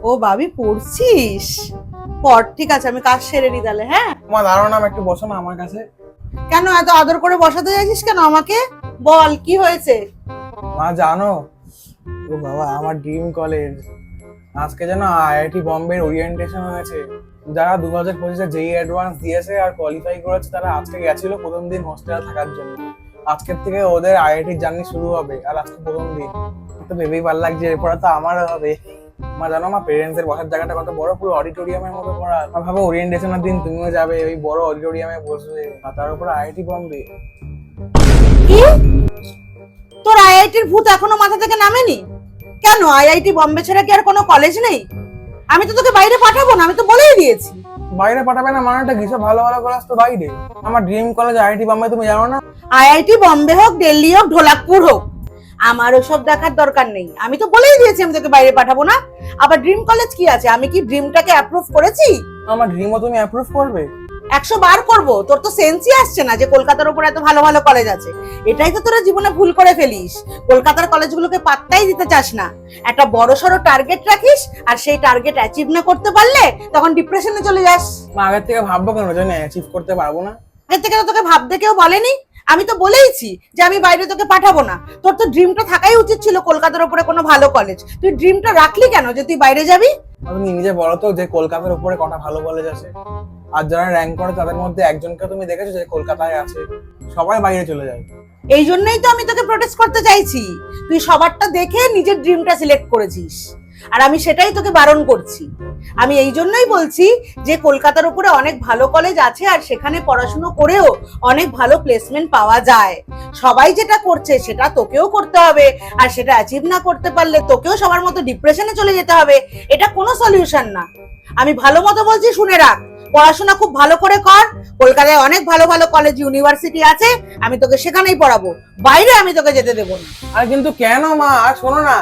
ও বাবি পড়ছিস? পড়, ঠিক আছে, আমি কাজ সেরে নি তাহলে। হ্যাঁ, মা দাঁড়াও না, একটু বসো না আমার কাছে। কেন এত আদর করে বসাতে চাইছিস কেন আমাকে? বল কি হয়েছে? মা জানো, ও বাবা, আমার ড্রিম কলেজ আজকে যেন আইআইটি বম্বের ওরিয়েন্টেশন হয়েছে। যারা 2025-এ জেই অ্যাডভান্স দিয়েছে আর কোয়ালিফাই করেছে তারা আজকে গেছিল প্রথম দিন হোস্টেলে থাকার জন্য। আজকের থেকে ওদের আইআইটির জার্নি শুরু হবে, আর আজকে প্রথম দিন। তো ভেবেই ভালো লাগছে, এরপরে তো আমারও হবে। মা জানো, মা পেরেন্টস এর বসার জায়গাটা কত বড়, পুরো অডিটোরিয়ামের মতো করা। আর ভাবো ওরিয়েন্টেশনের দিন তুমিও যাবে ওই বড় অডিটোরিয়ামে বসবে, আর তার উপর আইআইটি বম্বে। কি? তোর আইআইটির ভূত এখনো মাথা থেকে নামেনি? কেন, আইআইটি বম্বে ছাড়া কি আর কোনো কলেজ নেই? আমি তো তোকে বাইরে পাঠাবো না, আমি তো বলেই দিয়েছি। বাইরে পাঠাবে না মানেটা কি? সব ভালো ভালো কলেজ তো বাইরে। আমার ড্রিম কলেজ আইআইটি বম্বে, তুমি জানো না? আইআইটি বম্বে হোক, দিল্লি হোক, ঢোলাকপুর হোক, আমার ওসব দেখার দরকার নেই। আমি তো বলেই দিয়েছি আমি তোকে বাইরে পাঠাবো না। আবার ড্রিম কলেজ কি আছে? আমি কি ড্রিমটাকে অ্যাপ্রুভ করেছি? আমার ড্রিমও তুমি অ্যাপ্রুভ করবে? 100 বার করবো। তোর তো সেন্সই আসছে না যে কলকাতার উপর এত ভালো ভালো কলেজ আছে। এটাই তো তোরা জীবনে ভুল করে ফেলিস, কলকাতার কলেজগুলোকে পাত্তাই দিতে চাস না। একটা বড় সড়ো টার্গেট রাখিস, আর সেই টার্গেট অ্যাচিভ না করতে পারলে তখন ডিপ্রেশনে চলে যাস। মা আগের থেকে ভাববো কেন যে অ্যাচিভ করতে পারবো না? আগের থেকে তো তোকে ভাবতে কেউ বলেনি। আমি তো বলেইছি যে আমি বাইরে তোকে পাঠাবো না। তোর তো ড্রিমটা থাকাই উচিত ছিল কলকাতার উপরে কোনো ভালো কলেজ। তুই ড্রিমটা রাখলি কেন যে তুই বাইরে যাবি? তুমি নিজে বলো তো যে কলকাতার উপরে কটা ভালো কলেজ আছে? আর যারা র্যাঙ্ক করে তাদের মধ্যে একজনকে তুমি দেখেছো যে কলকাতায় আছে? সবাই বাইরে চলে যায়। এই জন্যই তো আমি তোকে প্রোটেস্ট করতে চাইছি। তুই সবারটা দেখে নিজের ড্রিমটা সিলেক্ট করেছিস, আর আমি সেটাই তোকে বারণ করছি। আমি এই জন্যই বলছি যে কলকাতার উপরে অনেক ভালো কলেজ আছে, আর সেখানে পড়াশোনা করেও অনেক ভালো প্লেসমেন্ট পাওয়া যায়। সবাই যেটা করছে সেটা তোকেও করতে হবে, আর সেটা অ্যাচিভ না করতে পারলে তোকেও সবার মতো ডিপ্রেশনে চলে যেতে হবে। এটা কোনো সলিউশন না। আমি ভালো মতো বলছি, শুনে রাখ। পড়াশোনা খুব ভালো করে কর। কলকাতায় অনেক ভালো ভালো কলেজ ইউনিভার্সিটি আছে, আমি তোকে সেখানেই পড়াবো। বাইরে আমি তোকে যেতে দেবো না। আর কিন্তু কেন মা? আর শোনো না,